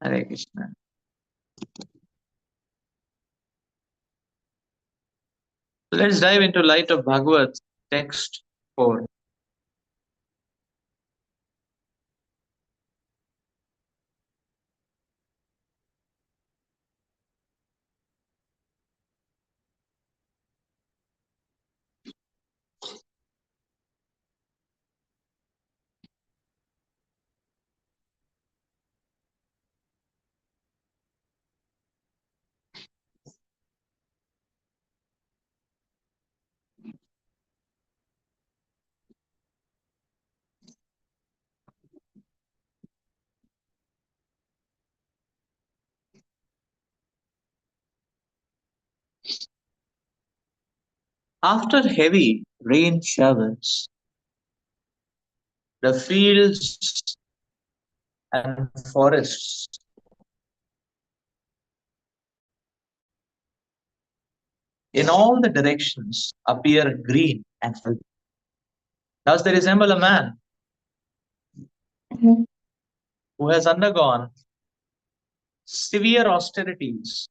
Hare Krishna. So let's dive into light of Bhagawat text 4. After heavy rain showers, the fields and forests in all the directions appear green and healthy. Thus, they resemble a man who has undergone severe austerities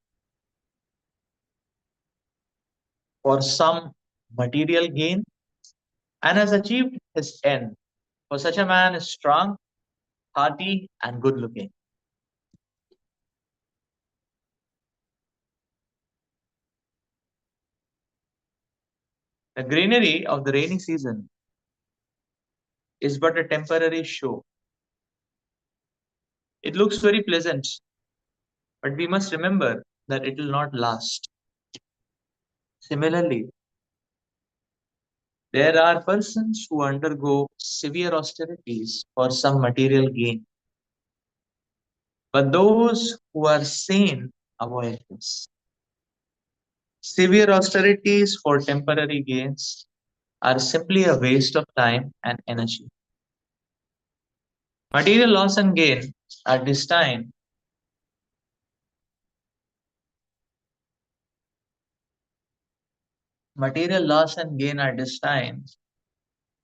for some material gain and has achieved his end. For such a man is strong, hearty, and good looking. The greenery of the rainy season is but a temporary show. It looks very pleasant, but we must remember that it will not last. Similarly, there are persons who undergo severe austerities for some material gain, but those who are sane avoid this. Severe austerities for temporary gains are simply a waste of time and energy. Material loss and gain are destined Material loss and gain are destined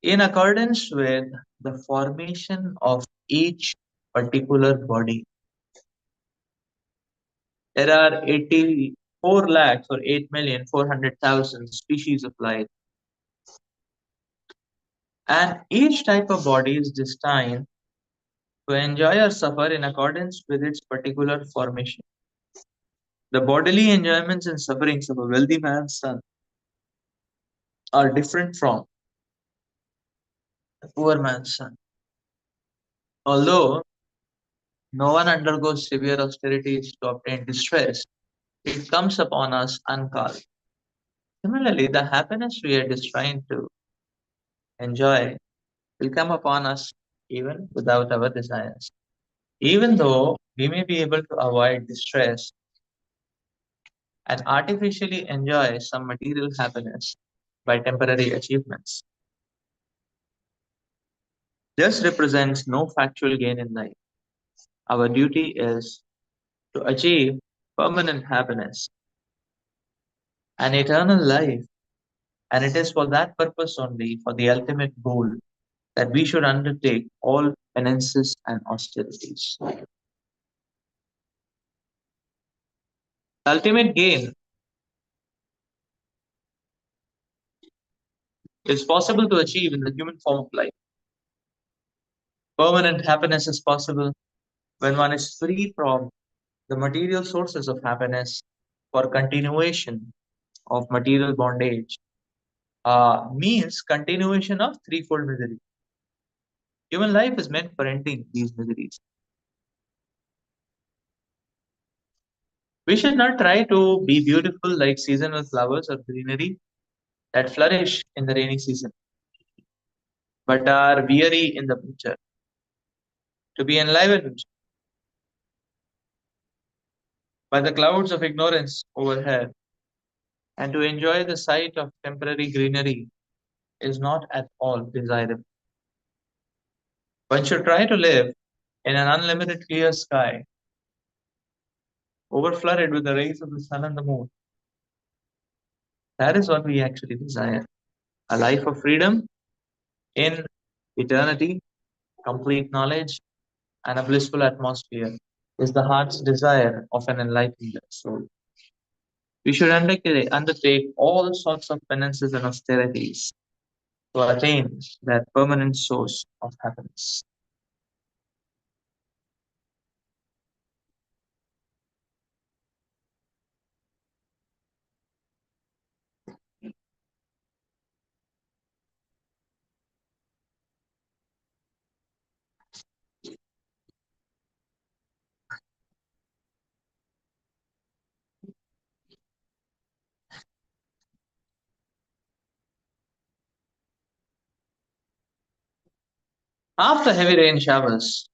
in accordance with the formation of each particular body. There are 84 lakhs or 8,400,000 species of life, and each type of body is destined to enjoy or suffer in accordance with its particular formation. The bodily enjoyments and sufferings of a wealthy man's son are different from a poor man's son. Although no one undergoes severe austerities to obtain distress, it comes upon us uncalled. Similarly, the happiness we are destined to enjoy will come upon us even without our desires. Even though we may be able to avoid distress and artificially enjoy some material happiness by temporary achievements, this represents no factual gain in life. Our duty is to achieve permanent happiness and eternal life, and it is for that purpose only, for the ultimate goal, that we should undertake all penances and austerities. The ultimate gain is possible to achieve in the human form of life. Permanent happiness is possible when one is free from the material sources of happiness for continuation of material bondage, means continuation of threefold misery. Human life is meant for ending these miseries. We should not try to be beautiful like seasonal flowers or greenery that flourish in the rainy season, but are weary in the winter. To be enlivened by the clouds of ignorance overhead, and to enjoy the sight of temporary greenery is not at all desirable. One should try to live in an unlimited clear sky, overflooded with the rays of the sun and the moon. That is what we actually desire. A life of freedom in eternity, complete knowledge, and a blissful atmosphere. is the heart's desire of an enlightened soul. We should undertake all sorts of penances and austerities to attain that permanent source of happiness. After heavy rain showers,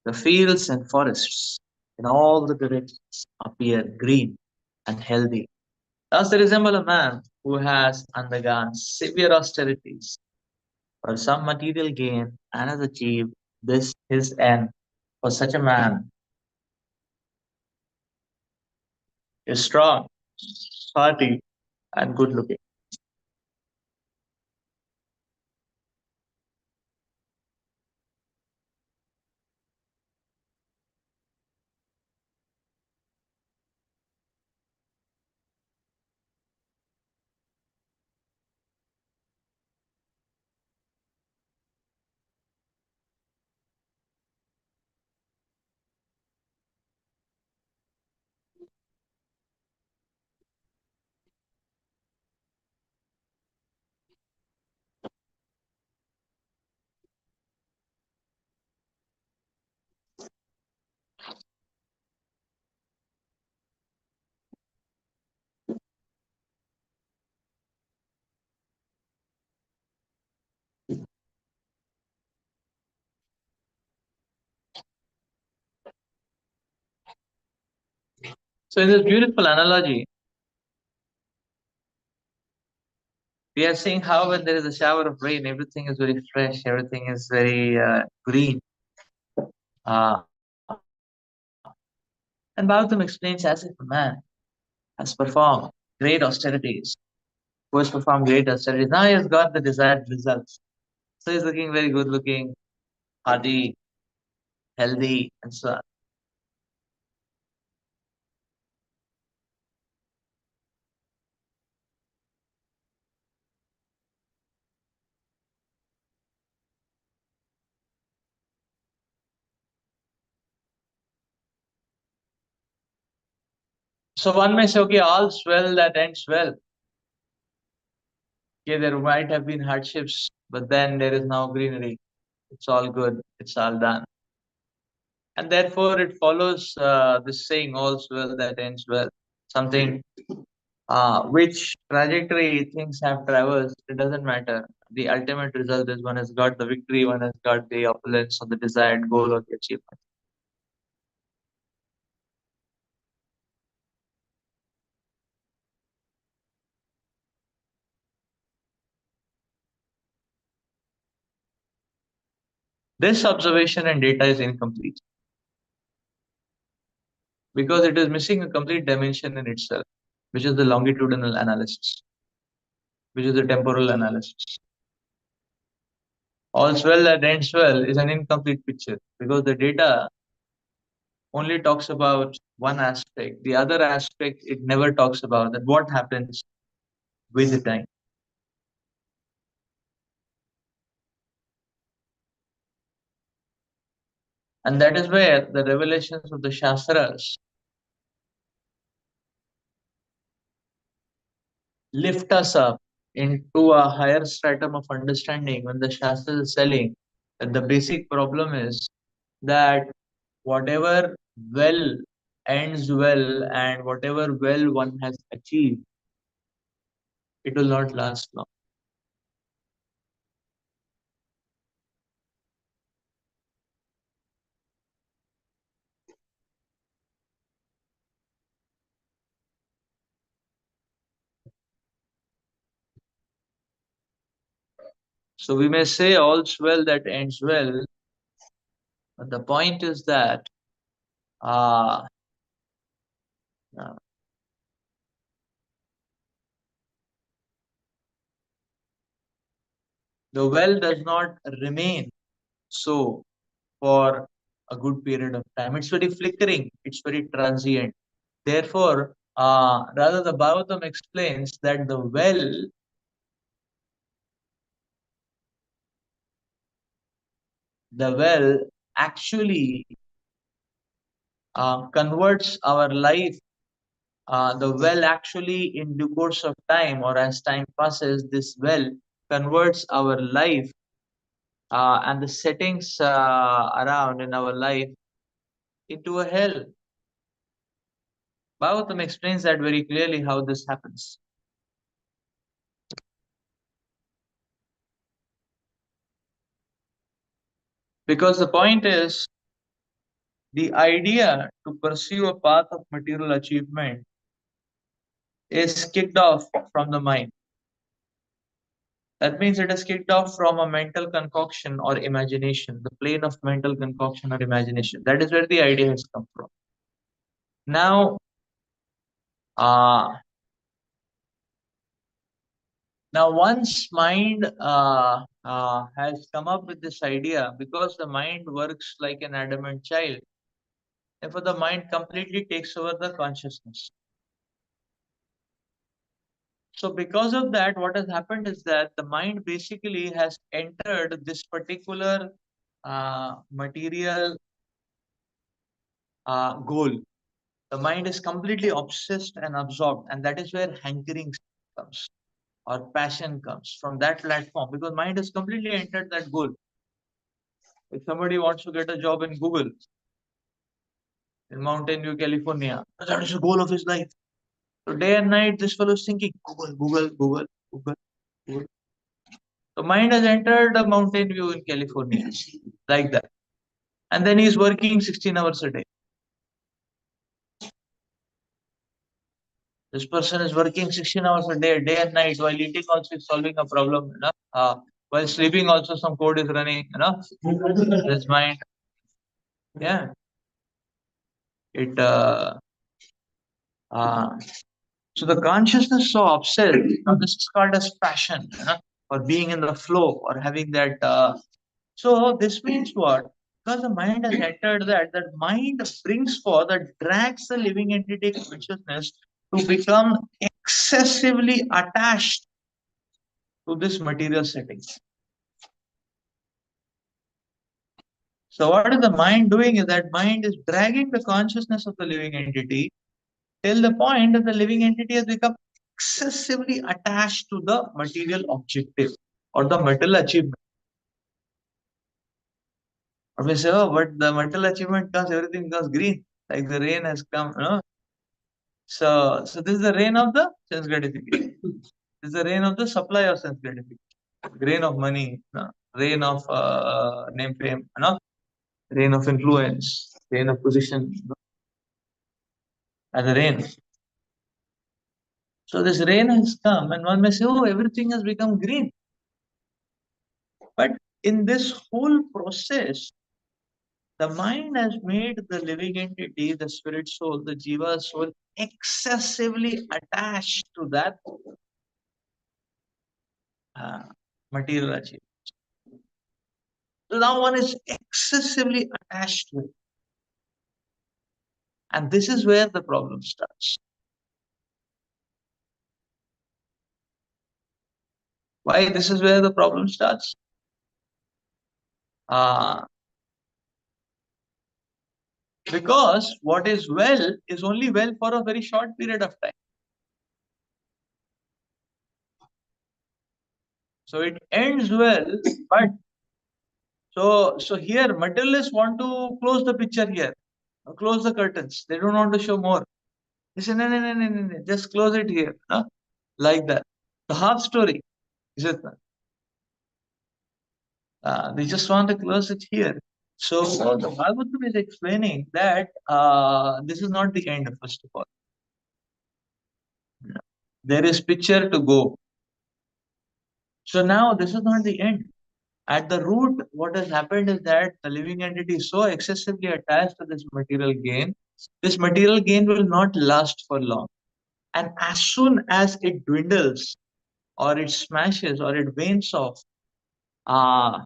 the fields and forests in all the directions appear green and healthy. Thus, they resemble a man who has undergone severe austerities for some material gain and has achieved this his end. For such a man is strong, hearty, and good looking. So, in this beautiful analogy, we are seeing how when there is a shower of rain, everything is very fresh, everything is very green. Uh, and Bhagavatam explains as if a man has performed great austerities, who has performed great austerities, now he has got the desired results. So he's looking very good looking, hearty, healthy, and so on. So one may say, okay, all's well that ends well. Okay, there might have been hardships, but then there is now greenery. It's all good. It's all done. And therefore, it follows this saying, all's well that ends well. Something which trajectory things have traversed, it doesn't matter. The ultimate result is one has got the victory, one has got the opulence or the desired goal or the achievement. This observation and data is incomplete because it is missing a complete dimension in itself, which is the longitudinal analysis, which is the temporal analysis. All's well that ends well is an incomplete picture because the data only talks about one aspect. The other aspect it never talks about that what happens with the time. And that is where the revelations of the Shastras lift us up into a higher stratum of understanding when the Shastras is telling that the basic problem is that whatever well ends well and whatever well one has achieved, it will not last long. So we may say all's well that ends well, but the point is that uh, uh, the well does not remain so for a good period of time. It's very flickering, it's very transient. Therefore, rather the Bhagavatam explains that the well actually converts our life. The well actually, in due course of time or as time passes, this well converts our life and the settings around in our life into a hell. Bhagavatam explains that very clearly how this happens. Because the point is, the idea to pursue a path of material achievement is kicked off from the mind. That means it is kicked off from a mental concoction or imagination, the plane of mental concoction or imagination. That is where the idea has come from. Now, uh, now once mind has come up with this idea, because the mind works like an adamant child, therefore the mind completely takes over the consciousness. So because of that, what has happened is that the mind basically has entered this particular material goal. The mind is completely obsessed and absorbed, and that is where hankering comes or passion comes from that platform, because mind has completely entered that goal. If somebody wants to get a job in Google in Mountain View, California, that is the goal of his life. So day and night, this fellow is thinking Google, Google, Google, Google, Google. The mind has entered a Mountain View in California, like that. And then he's working 16 hours a day. This person is working 16 hours a day and night, while eating also is solving a problem, you know? While sleeping also some code is running, you know? This mind, yeah, it, uh, so the consciousness so obsessed, this is called as passion, you know? Or being in the flow, or having that, so this means what? Because the mind has entered that mind brings forth, that drags the living entity consciousness to become excessively attached to this material setting. So what is the mind doing is that mind is dragging the consciousness of the living entity till the point that the living entity has become excessively attached to the material objective or the material achievement. Or we say, oh, but the material achievement comes, everything becomes green, like the rain has come, you know. So this is the rain of the sense gratification. This is the rain of the supply of sense gratification. Rain of money, rain of name, fame, rain of influence, rain of position, as a rain. So this rain has come, and one may say, oh, everything has become green. But in this whole process, the mind has made the living entity, the spirit soul, the jiva soul, excessively attached to that uh, material achievement. So now one is excessively attached to it. And this is where the problem starts. Why this is where the problem starts? Uh, because what is well is only well for a very short period of time. So it ends well, but so here materialists want to close the picture here, close the curtains. They don't want to show more. They say, no, no, no, no, no, no, just close it here, like that. The half story, is it not? They just want to close it here. So the Bhagavatam is explaining that this is not the end, first of all. There is picture to go. So now this is not the end. At the root, what has happened is that the living entity is so excessively attached to this material gain. This material gain will not last for long. And as soon as it dwindles, or it smashes, or it wanes off, uh,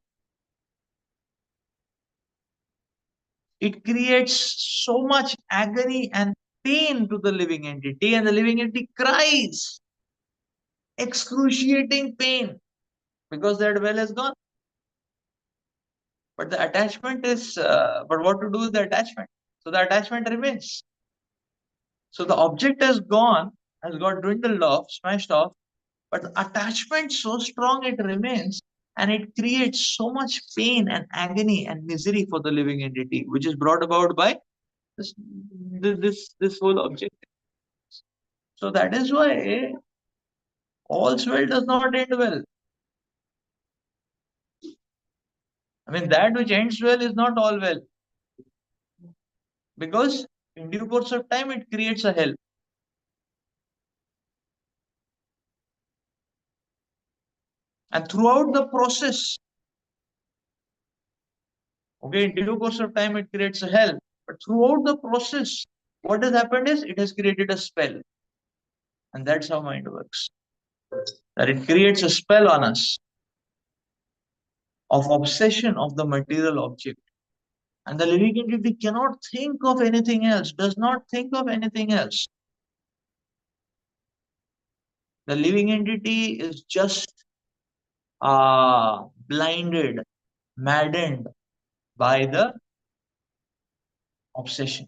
It creates so much agony and pain to the living entity, and the living entity cries, excruciating pain, because that well is gone. But the attachment is, but what to do with the attachment? So the attachment remains. So the object has gone, has got dwindled off, smashed off, but the attachment so strong it remains, and it creates so much pain and agony and misery for the living entity, which is brought about by this this whole object. So that is why all's well does not end well. I mean, that which ends well is not all well, because in due course of time it creates a hell. And throughout the process, okay, in due course of time it creates a hell. But throughout the process, what has happened is it has created a spell. And that's how mind works. That it creates a spell on us of obsession of the material object. And the living entity cannot think of anything else, does not think of anything else. The living entity is just blinded, maddened by the obsession.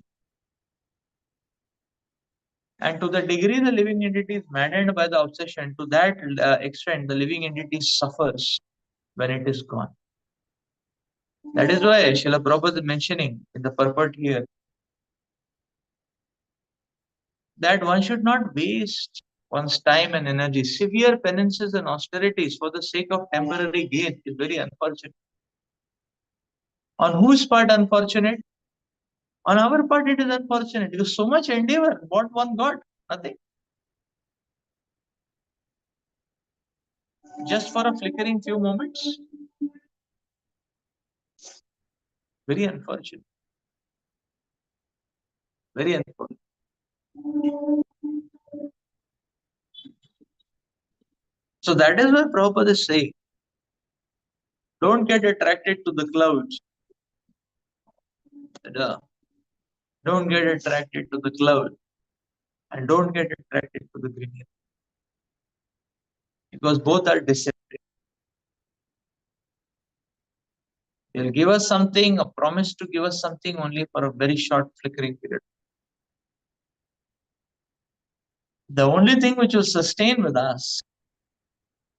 And to the degree the living entity is maddened by the obsession, to that extent the living entity suffers when it is gone. That is why Srila Prabhupada is mentioning in the purport here that one should not waste one's time and energy. Severe penances and austerities for the sake of temporary gain is very unfortunate. On whose part unfortunate? On our part it is unfortunate, because so much endeavor, what one got? Nothing. Just for a flickering few moments. Very unfortunate. Very unfortunate. So that is why Prabhupada is saying, don't get attracted to the clouds. Don't get attracted to the cloud, and don't get attracted to the greenery, because both are deceptive. They'll give us something, a promise to give us something only for a very short flickering period. The only thing which will sustain with us,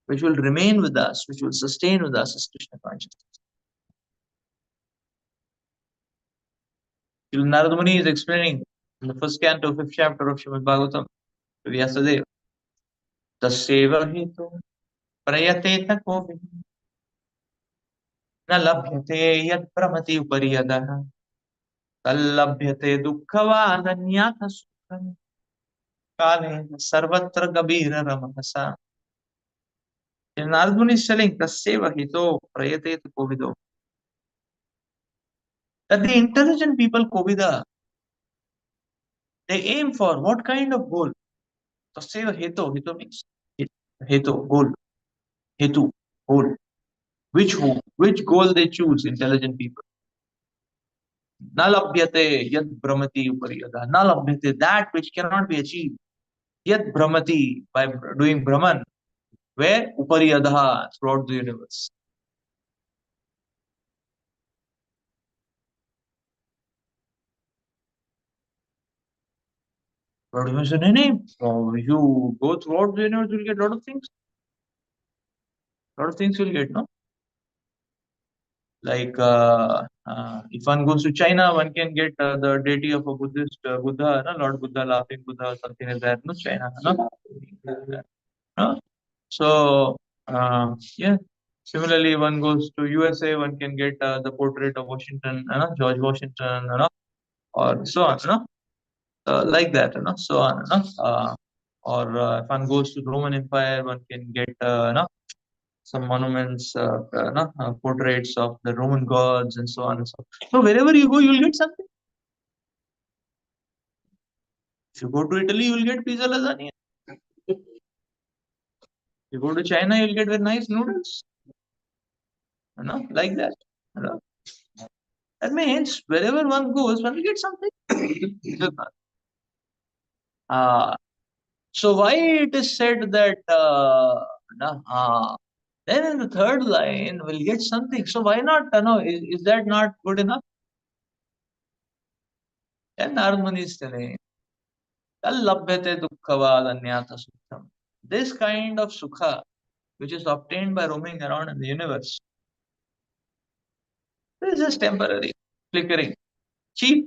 which will remain with us, which will sustain with us is Krishna consciousness. Narada Muni is explaining in the first canto, fifth chapter of Srimad Bhagavatam to Vyasadeva. Tasyeva hito prayateta kovi न लभ्यते यत् प्रमति उपरियदः तल्लभ्यते दुःखवादन्याथ सुखम् कालेन सर्वत्र गभीर रमहसा. Narada Muni is telling Tasyeva hito prayateta kovido, that the intelligent people Kovida, they aim for what kind of goal? Tasyeva hito, hito means hetu, goal, hetu, goal. Which goal they choose, intelligent people? Nalabhyate yad brahmati upariyada. Nalabhyate, that which cannot be achieved. Yad brahmati, by doing Brahman. Where? Upariyada, throughout the universe. But you say, you go throughout the universe, you'll get a lot of things. A lot of things you'll get, no? Like if one goes to China, one can get the deity of a Buddhist Buddha, no? Lord Buddha, laughing Buddha, something like that. No, China, no? No? So yeah. Similarly, one goes to USA, one can get the portrait of Washington, George Washington, or so on, like that, so on, or if one goes to the Roman Empire, one can get, some monuments, portraits of the Roman gods and so on and so on. So wherever you go, you'll get something. If you go to Italy, you'll get pizza lasagna. You go to China, you'll get very nice noodles. Like that. You know. That means wherever one goes, one will get something. uh, so why it is said that then in the third line we'll get something. So why not? No, is that not good enough? Then Narmani is telling, "Kallabhyate dukkhavad anyata sukham." This kind of sukha, which is obtained by roaming around in the universe, is just temporary, flickering, cheap.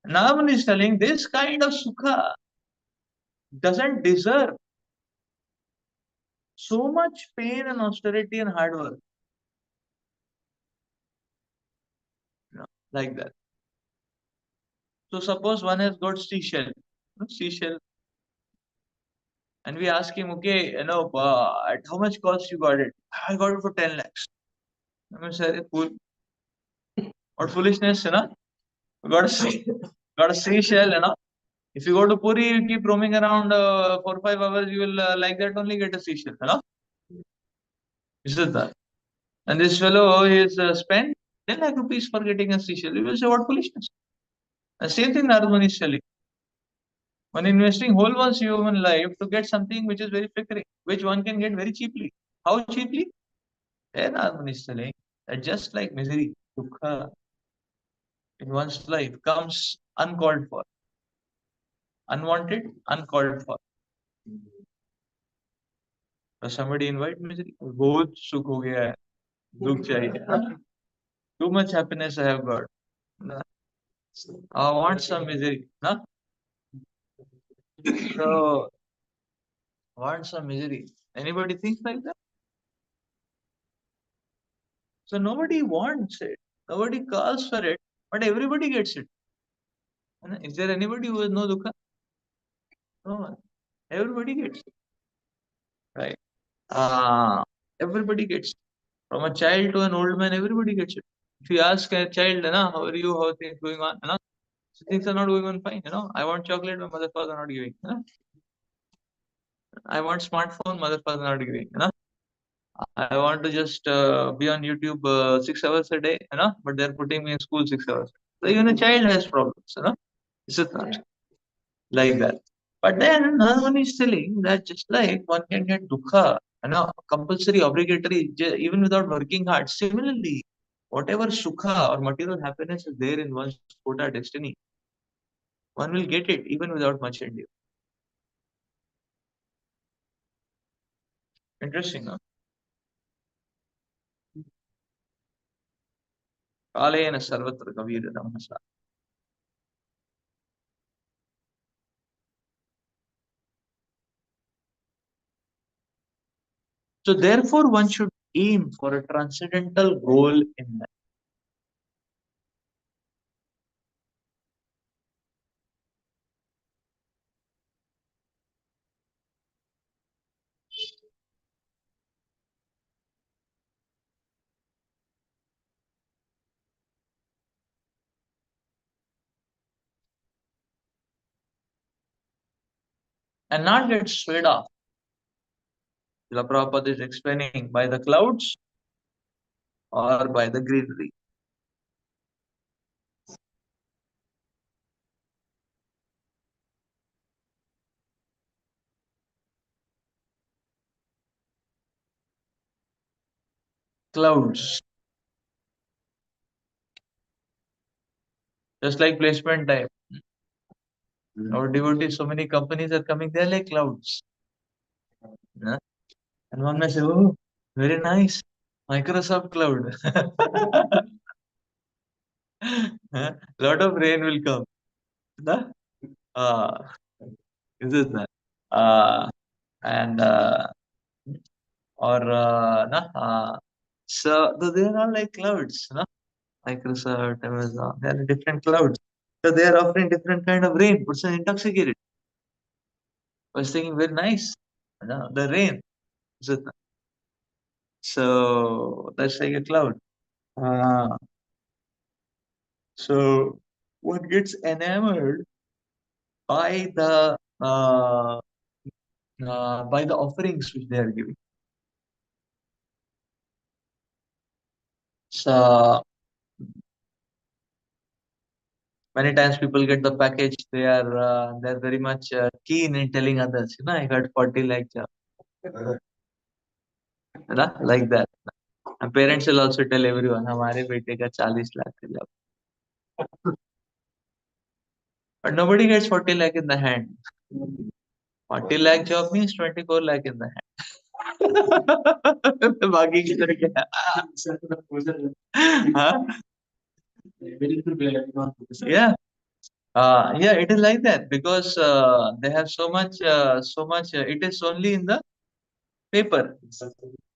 Narmani is telling this kind of sukha doesn't deserve so much pain and austerity and hard work, like that. So suppose one has got seashell, seashell, and we ask him, okay, at how much cost you got it? I got it for 10 lakhs. I mean, sir, fool, what foolishness, You got a got a seashell, If you go to Puri, you keep roaming around 4 5 hours, you will like that only get a seashell. Is it that? And this fellow is spent 10 lakh rupees for getting a seashell. You will say, what foolishness? The same thing Narman is telling. When investing whole one's human life to get something which is very flickering, which one can get very cheaply. How cheaply? Then Narman is telling that just like misery, dukkha in one's life comes uncalled for, unwanted, uncalled for. So somebody invite misery. बहुत सुख हो गया है, दुख चाहिए. Too much happiness I have got. I want some misery. So want some misery. Anybody thinks like that? So nobody wants it. Nobody calls for it, but everybody gets it. Is there anybody who has no dukkha? No one. Everybody gets it, right? Everybody gets it. From a child to an old man, everybody gets it. If you ask a child, how are you? How are things going on? So things are not going on fine. I want chocolate, my mother father not giving. I want smartphone, mother father not giving. I want to just be on YouTube 6 hours a day. But they're putting me in school 6 hours. So even a child has problems. Is it not like that? But then another one is telling that just like one can get dukkha, compulsory, obligatory, even without working hard. Similarly, whatever sukha or material happiness is there in one's quota destiny, one will get it even without much endeavor. Interesting, huh? Kalena sarvatra kavir namasa. So therefore, one should aim for a transcendental goal in life. And not get swayed off. The Prabhupada is explaining by the clouds or by the greenery. Clouds. Just like placement time. Our devotees, so many companies are coming, they're like clouds. Huh? And one may say, oh, very nice. Microsoft Cloud. Lot of rain will come. Huh? Uh, is it that? And or so they are all like clouds, Microsoft, Amazon, they are different clouds. So they are offering different kind of rain. Person intoxicated. Was thinking very nice. The rain. Is it? So that's like a cloud. Uh, so one gets enamored by by the offerings which they are giving. So Many times people get the package, they're very much keen in telling others, I got 40 lakh job, like that. And parents will also tell everyone, हमारे बेटे का 40 lakh का job. But nobody gets 40 lakh in the hand. 40 lakh job means 24 lakh in the hand. बाकी की तरह क्या? हाँ? Yeah. Yeah, it is like that because they have it is only in the paper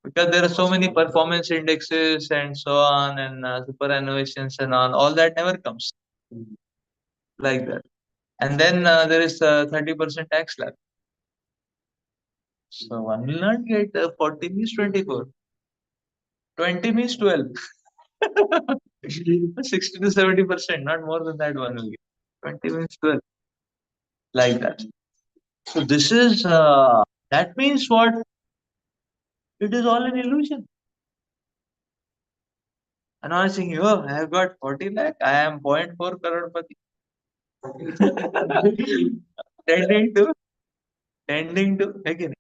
because there are so many performance indexes and so on and superannuations and all that never comes like that. And then there is 30% tax slab. So one will not get 40 means 24. 20 means 12. 60 to 70%, not more than that one will get. 20 means 12. Like that. So this is, that means what? It is all an illusion. And I was thinking, oh, I have got 40 lakh, I am 0.4 crorepati. tending to, tending to, again,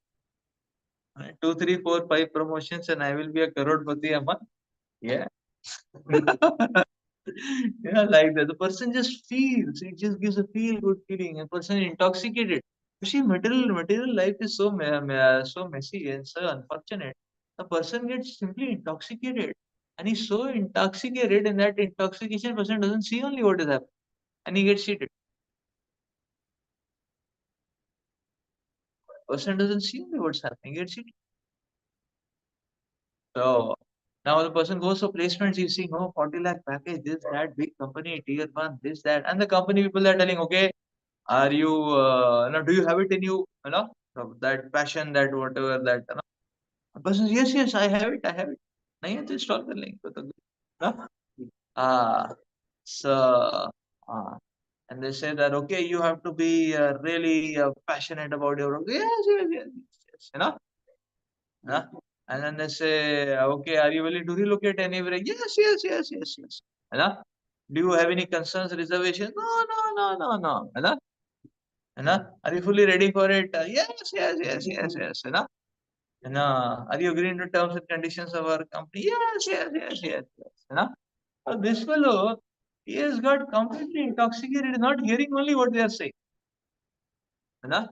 2, 3, 4, 5 promotions and I will be a crorepati a month. Yeah. Like that. The person just feels, it just gives a feel good feeling. A person is intoxicated. You see, material life is so messy and so unfortunate. A person gets simply intoxicated. And he's so intoxicated in that intoxication, person doesn't see only what is happening. And he gets cheated. Person doesn't see only what's happening, he gets cheated. So now the person goes for placements, he's seeing, oh, 40 lakh package, this, that, big company, tier one, this, that. And the company people are telling, okay, are you, do you have it in you, that passion, that whatever, that, The person says, yes, yes, I have it, I have it. नहीं है तो install कर लेंगे तो ना? So, uh, and they say that, okay, you have to be really passionate about your work. Yes, yes, yes, yes, Huh? And then they say, okay, are you willing to relocate anywhere? Yes, yes, yes, yes, yes. Do you have any concerns, reservations? No, no, no, no, no. Are you fully ready for it? Yes, yes, yes, yes, yes. Are you agreeing to terms and conditions of our company? Yes, yes, yes, yes, yes. So this fellow, he has got completely intoxicated, not hearing only what they are saying. है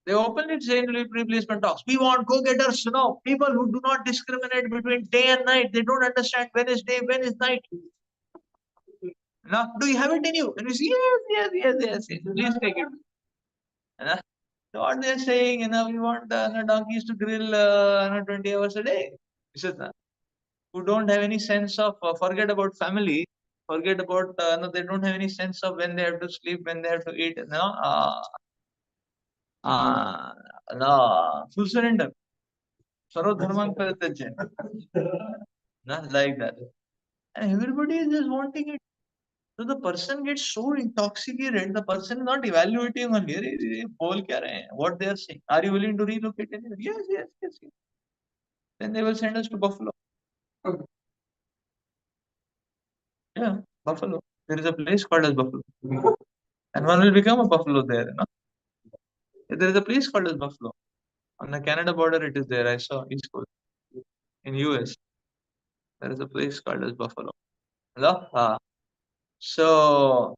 They openly say in replacement talks, we want go-getters, people who do not discriminate between day and night. They don't understand when is day, when is night. Do you have it in you? And we say, yes, yes, yes, yes, yes. Please take it. है So what they're saying, we want donkeys to grill 20 hours a day. This is who don't have any sense of, forget about family, forget about, no, they don't have any sense of when they have to sleep, when they have to eat, uh, full surrender. Sarva dharman parityajya. Like that. And everybody is just wanting it. So the person gets so intoxicated, the person is not evaluating on here, what they are saying. Are you willing to relocate anywhere? Yes, yes, yes, yes. Then they will send us to Buffalo. Yeah, Buffalo. There is a place called as Buffalo. And one will become a Buffalo there. There is a place called as Buffalo. On the Canada border, it is there. I saw East Coast. In US, there is a place called as Buffalo. Hello? So,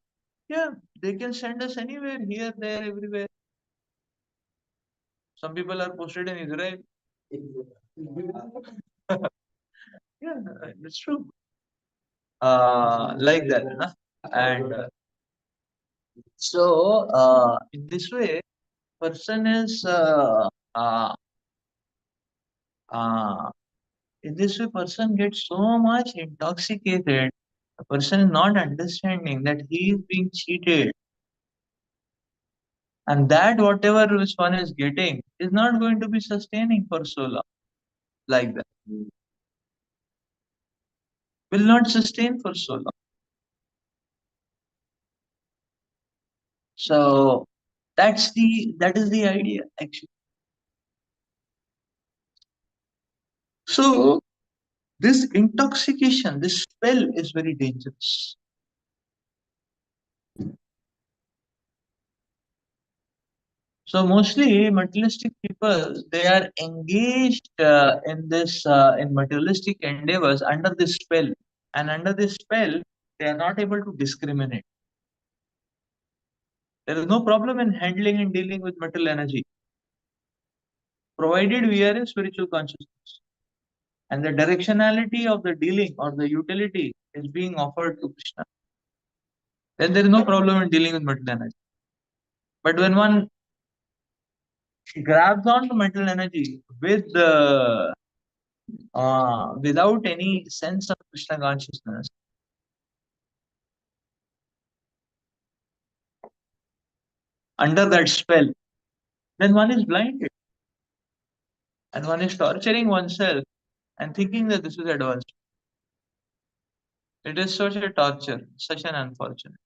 yeah, they can send us anywhere, here, there, everywhere. Some people are posted in Israel. Yeah, that's true. Like that. And so, in this way, person is, uh, in this way, person gets so much intoxicated. The person is not understanding that he is being cheated. And that whatever which one is getting is not going to be sustaining for so long. Like that. Will not sustain for so long. So that is the idea actually. So This intoxication, this spell is very dangerous. So mostly materialistic people, they are engaged in materialistic endeavors under this spell, and under this spell, they are not able to discriminate. There is no problem in handling and dealing with material energy, provided we are in spiritual consciousness, and the directionality of the dealing or the utility is being offered to Krishna. Then there is no problem in dealing with material energy. But when one grabs onto mental energy without any sense of Krishna consciousness, under that spell, then one is blinded and one is torturing oneself and thinking that this is advanced. It is such a torture, such an unfortunate.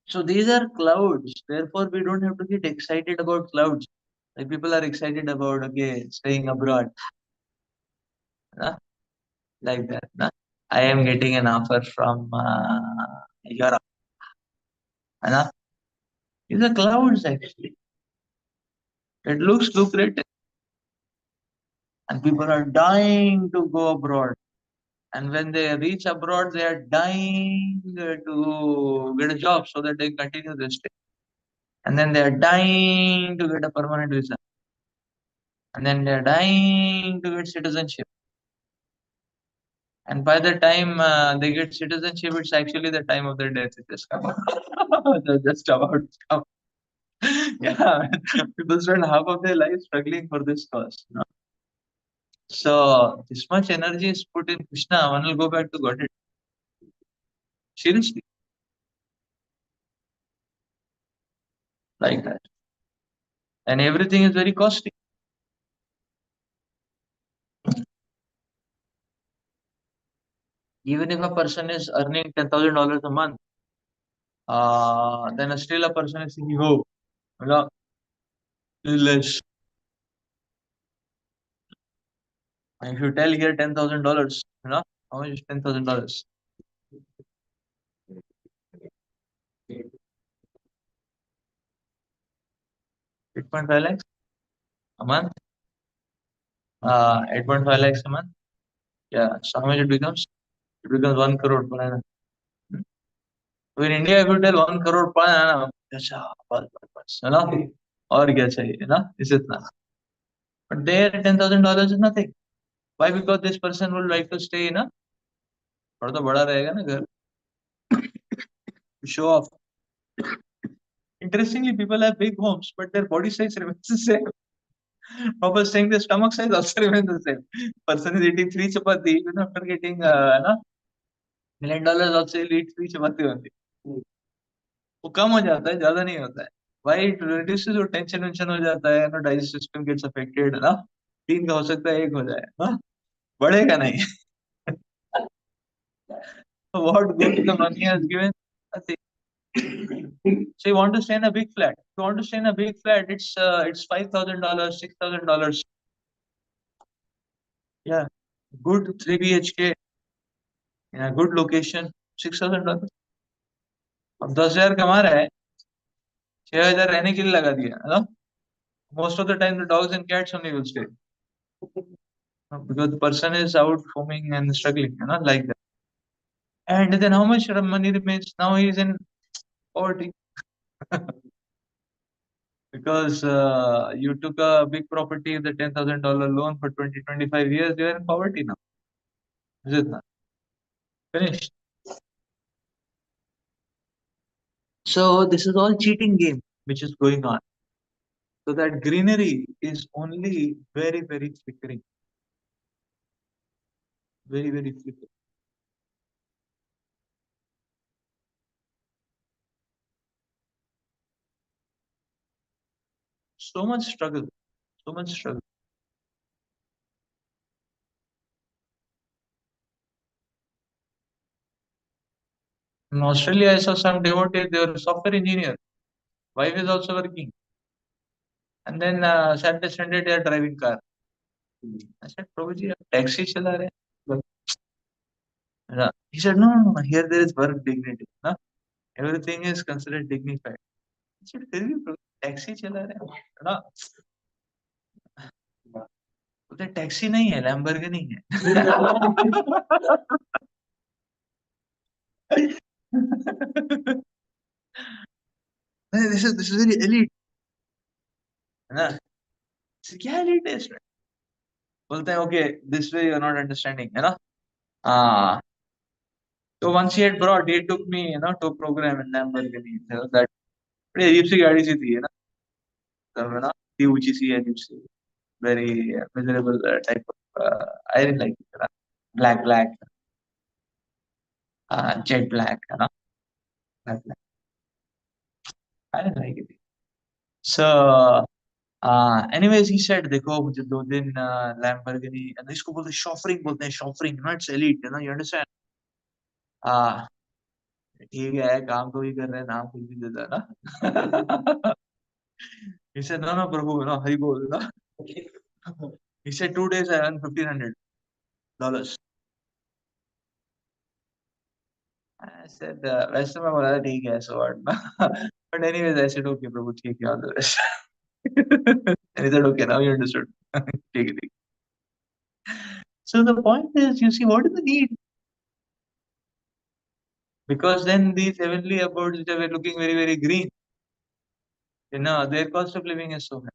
So these are clouds. Therefore, we don't have to get excited about clouds. Like people are excited about okay, staying abroad, huh? Like that. Huh? I am getting an offer from Europe. Huh? These are clouds actually. It looks lucrative, and people are dying to go abroad. And when they reach abroad, they are dying to get a job so that they continue their stay. And then they are dying to get a permanent visa. And then they are dying to get citizenship. And by the time they get citizenship, it's actually the time of their death. It just come. They're just about to come. Yeah, people spend half of their life struggling for this cause. So this much energy is put in Krishna, one will go back to Godhead. Seriously, like that. And everything is very costly. Even if a person is earning $10,000 a month, then still a person is thinking, oh, no, this is less. And if you tell here $10,000, how much is $10,000? 8.5 lakhs a month. 8.5 lakhs a month. Yeah. So how much it becomes? It becomes 1 crore per annum. So in India, if you tell 1 crore per annum, अच्छा, बस, और क्या चाहिए, is it not? But there, $10,000 is nothing. Why? Because this person would like to stay in a थोड़ा तो बड़ा रहेगा ना घर, to show off. Interestingly, people have big homes, but their body size remains the same. Papa saying the stomach size also remains the same. Person is eating three chapati, even after getting $1 million also he'll eat three chapati only. वो कम हो जाता है, ज्यादा नहीं होता है. Why it reduces your tension वेंशन हो जाता है, digestive system gets affected, है ना. तीन का हो सकता है एक हो जाए, बढ़ेगा नहीं. So what good the money has given? Nothing. So you want to stay in a big flat. If you want to stay in a big flat, it's $5,000, $6,000. Yeah, good 3 BHK in a good location, $6,000. अब 10,000 कमा रहा है, 6,000 रहने के लिए लगा दिया, है ना. Most of the time the dogs and cats only will stay, because the person is out foaming and struggling, like that. And then how much money remains? Now he is in poverty because you took a big property, the $10,000 loan for 20-25 years. You are in poverty now. Is it not? Finished. So this is all cheating game which is going on. So that greenery is only very, very flickering. Very, very flickering. So much struggle. So much struggle. In Australia, I saw some devotees, they were software engineer. Wife is also working. And then Saturday, Sunday they are driving car. I said, Prabhuji, आप taxi चला रहे हैं? He said, no, no, no, here there is work dignity. No? Everything is considered dignified. I said, फिर भी taxi चला रहे हैं ना? बोलते टैक्सी नहीं है, लैम्बोर्गिनी है. this is very elite. है ना? क्या elite है इसमें? बोलते हैं okay, this way you are not understanding, है ना? हाँ. So once he had brought, he took me, to a program in Lamborghini. So that बड़ी अजीब सी गाड़ी सी थी, है ना? तब है ना? थी ऊंची सी अजीब सी, very miserable type of. I didn't like it, है ना? Black, jet black, है ना? Black. I didn't like it. So, anyways, he said, देखो मुझे 2 दिन Lamborghini, and इसको बोलते हैं शॉफरिंग, बोलते हैं शॉफरिंग, it's elite, you understand? हाँ, ठीक है, काम तो भी कर रहे हैं, नाम कुछ भी देता है ना. He said, no, no, Prabhu, no, Hari bol, no. He said, 2 days I earned $1,500. I said, वैसे मैं बोला था ठीक है, so what? But anyways, I said, okay, Prabhu, ठीक है, all the best. And he said, okay, now you understood. ठीक है, ठीक. So the point is, you see, what is the need? Because then these heavenly abodes which are looking very, very green, their cost of living is so high.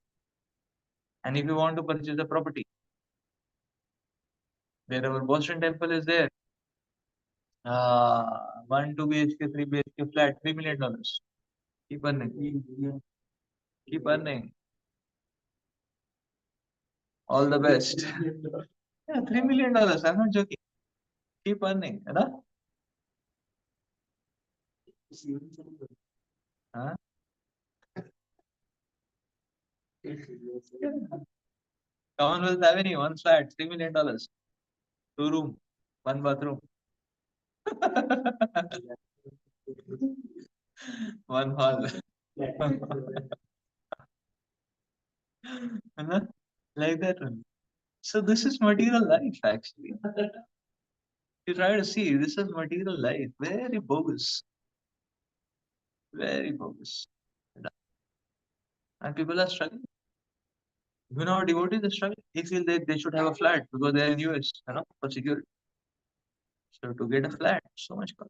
And if you want to purchase a property, where our Boston temple is there, 1 2 BHK, 3 BHK flat, $3 million. Keep earning. Keep earning. All the best. Yeah, $3 million. I'm not joking. Keep earning. Huh? Commonwealth Avenue, one flat, $3 million. 2 room, 1 bathroom. One hall. Like that one. So this is material life actually. You try to see, this is material life. Very bogus. Very bogus. And people are struggling. Our devotees are struggling. They feel they should have a flat because they're in US, for security. So to get a flat, so much cost.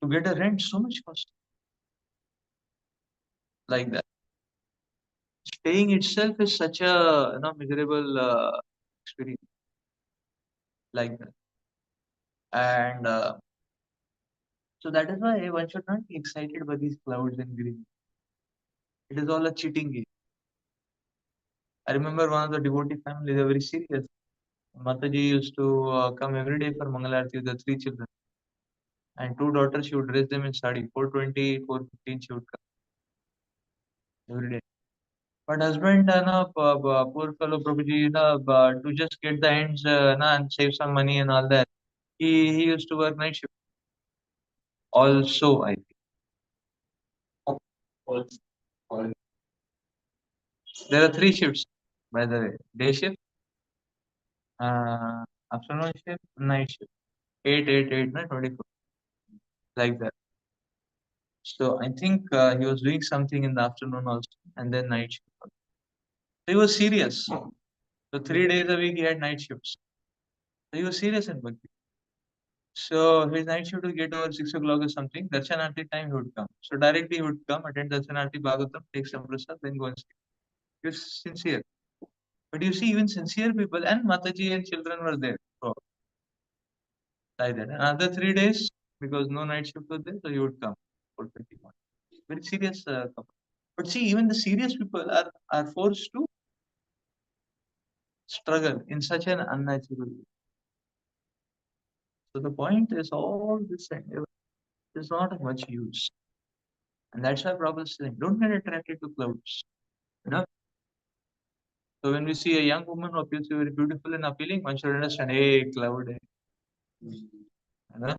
To get a rent, so much cost. Like that. Staying itself is such a miserable experience. Like that. And so that is why one should not be excited by these clouds and green. It is all a cheating game. I remember one of the devotee family, they were very serious. Mataji used to come every day for Mangalarti with the 3 children. And 2 daughters, she would raise them in sari. 4:20, 4:15, she would come every day. But husband, poor fellow Prabhuji, to just get the ends and save some money and all that, he used to work night shift. Also, I think. There are 3 shifts, by the way. Day shift, uh, afternoon shift, night shift. 8, 8, 8, no, 24. Like that. So I think he was doing something in the afternoon also, and then night shift. So he was serious. So 3 days a week he had night shifts. So he was serious in Bhakti. So his night shift would get over 6 o'clock or something. Darshanarti time he would come. So directly he would come, attend Darshanarti Bhagavatam, take some prasad, then go and sleep. He was sincere. But you see, even sincere people and Mataji and children were there. So, like that. Another 3 days, because no night shift was there, so he would come for 21. Very serious couple. But see, even the serious people are forced to struggle in such an unnatural way. So the point is all this endeavor is not of much use. And that's why Prabhupada is saying, don't get attracted to clouds. You know? So when we see a young woman who appears to be very beautiful and appealing, one should understand, hey, cloud. Hai. You know?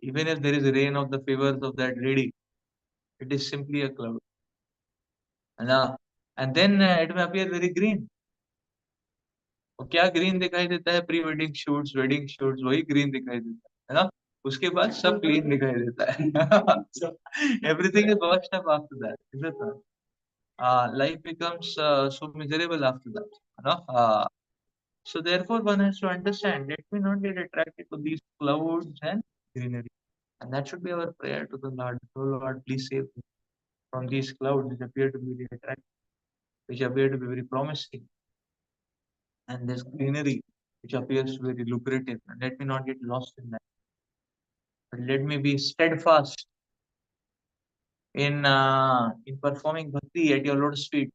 Even if there is rain of the favors of that lady, It is simply a cloud. And then it may appear very green. और क्या green दिखाई देता है? Pre wedding shoots, wedding shoots, वही green दिखाई देता है ना? उसके बाद सब क्लीन दिखाई देता है. So everything is washed up after that, isn't it? Life becomes so miserable after that. You know? So therefore, one has to understand. Let me not get attracted to these clouds and greenery, and that should be our prayer to the Lord. Oh Lord, please save me from these clouds which appear to be very attractive, which appear to be very promising, and this greenery which appears very lucrative. And let me not get lost in that, but let me be steadfast in performing bhakti at your Lord's feet,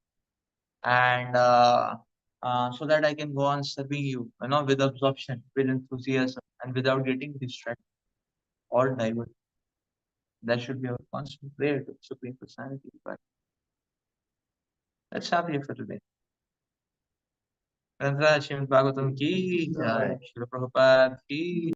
and so that I can go on serving you, with absorption, with enthusiasm, and without getting distracted or diverted. That should be our constant prayer to Supreme Personality. But let's stop here for today. Grantha Srimad Bhagavatam ki jai, Srila Prabhupada ki